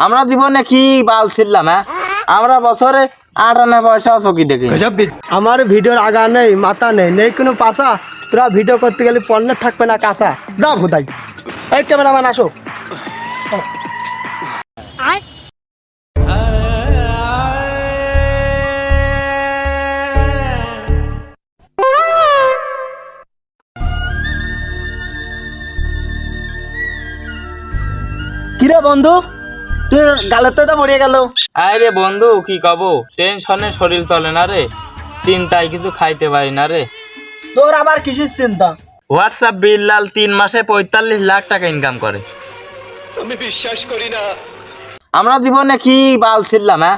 আমরা জীবনে কি বাল ছিলাম, হ্যাঁ? আমরা বছরে 8 পয়সাও চকি দেখি। আমার ভিডিওর আগা নেই, মাথা নেই, নেই কোনো পাশা। তোরা ভিডিও করতে গেলে পণ্যের থাকবে না কাঁচা। যা ভুদাই। এই ক্যামেরাম্যান আসো। কিরে বন্ধু, তুই গালের তো মরিয়ে গেল। আরে বন্ধু কি কব, টেনশনে শরীর চলে না রে, চিন্তায় কিছু খাইতে পারি না রে। তোর আবার কিসের চিন্তা? হোয়াটসঅ্যাপ বিল্লাল 3 মাসে 45 লাখ টাকা ইনকাম করে। আমি বিশ্বাস করি না। আমরা জীবনে কি বাল ছিলাম, হ্যাঁ?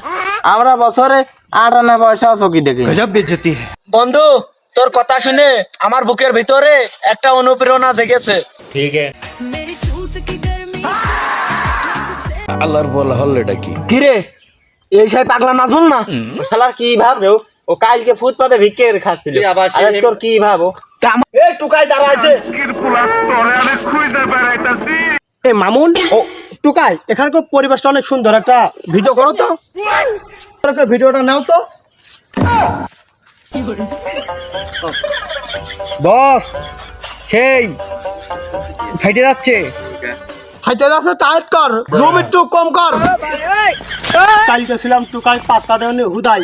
আমরা বছরে 8 পয়সাও চকি দেখি। বন্ধু, তোর কথা শুনে আমার বুকের ভিতরে একটা অনুপ্রেরণা জেগেছে। আল্লাহর বলা হল এটা কি? কিরে, এই সাই পাগলা নাচবল না? শালার কি ভাববে ও কালকে ফুটপাতে ভিক্ষে খাচ্ছিল, আরে তোর কি ভাবো? এই টুকাই দাঁড়াইছে। এ মামুন ও টুকাই, এখানকার পরিবেশটা অনেক সুন্দর, একটা ভিডিও করো তো। একটা ভিডিওটা নাও তো। বস সেই ফাইটে যাচ্ছে। হাইটার আছে, টাইট কর, জুম একটু কম কর। কালকে ছিলাম টুকাই, পাত্তা দেওনি হুদাই।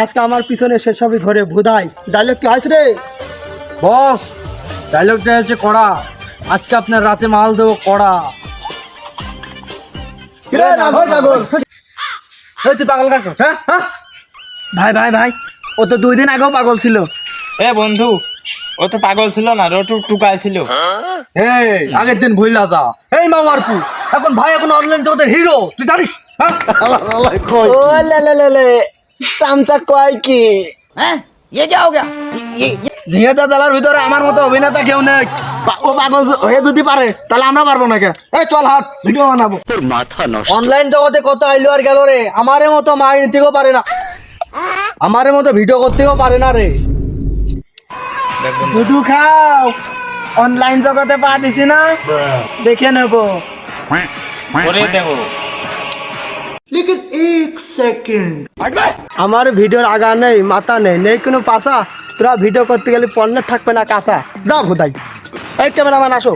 আজকে আমার পিছনে সেসবই ঘরে ভুদাই। ডায়লগ কি হয়েছে রে? বস ডায়লগটা আছে কড়া, আজকে আপনার রাতে মাল দেবো কড়া। তুই পাগল কাজ করছ? হ্যাঁ ভাই ভাই ভাই, ও তো 2 দিন আগেও পাগল ছিল। এ বন্ধু, ও তো পাগল ছিল না, রটু টুকাই ছিল। এই আগের দিন ভুইলা যা। এই মামারপু এখন ভাই, এখন অনলাইন জগতের হিরো, তুই জানিস? হ্যাঁ ও লে লে লে লে, চামচা কয় কি? হ্যাঁ ये क्या हो गया? ঝিঙেটা জ্বালার ভিতরে আমার মতো অভিনেতা কেউ নেই। ও পাগল হয়ে যদি পারে তাহলে আমরা পারবো না কে? এই চল হাট, ভিডিও বানাবো। তোর মাথা নষ্ট। অনলাইন জগতে কত আইলো আর গেল রে, আমারে মতো মার নিতেও পারে না, আমারে মতো ভিডিও করতেও পারে না রে। দুধু খাও, অনলাইন জগতে পা দিছি না, দেখে নেবো। করে দেবো। আমার ভিডিওর আগা নেই, মাথা নেই, নেই কোনো পাশা। তোরা ভিডিও করতে গেলে পণ্যের থাকবে না কাঁচা। যা ভুদাই। এই ক্যামেরাম্যান আসো।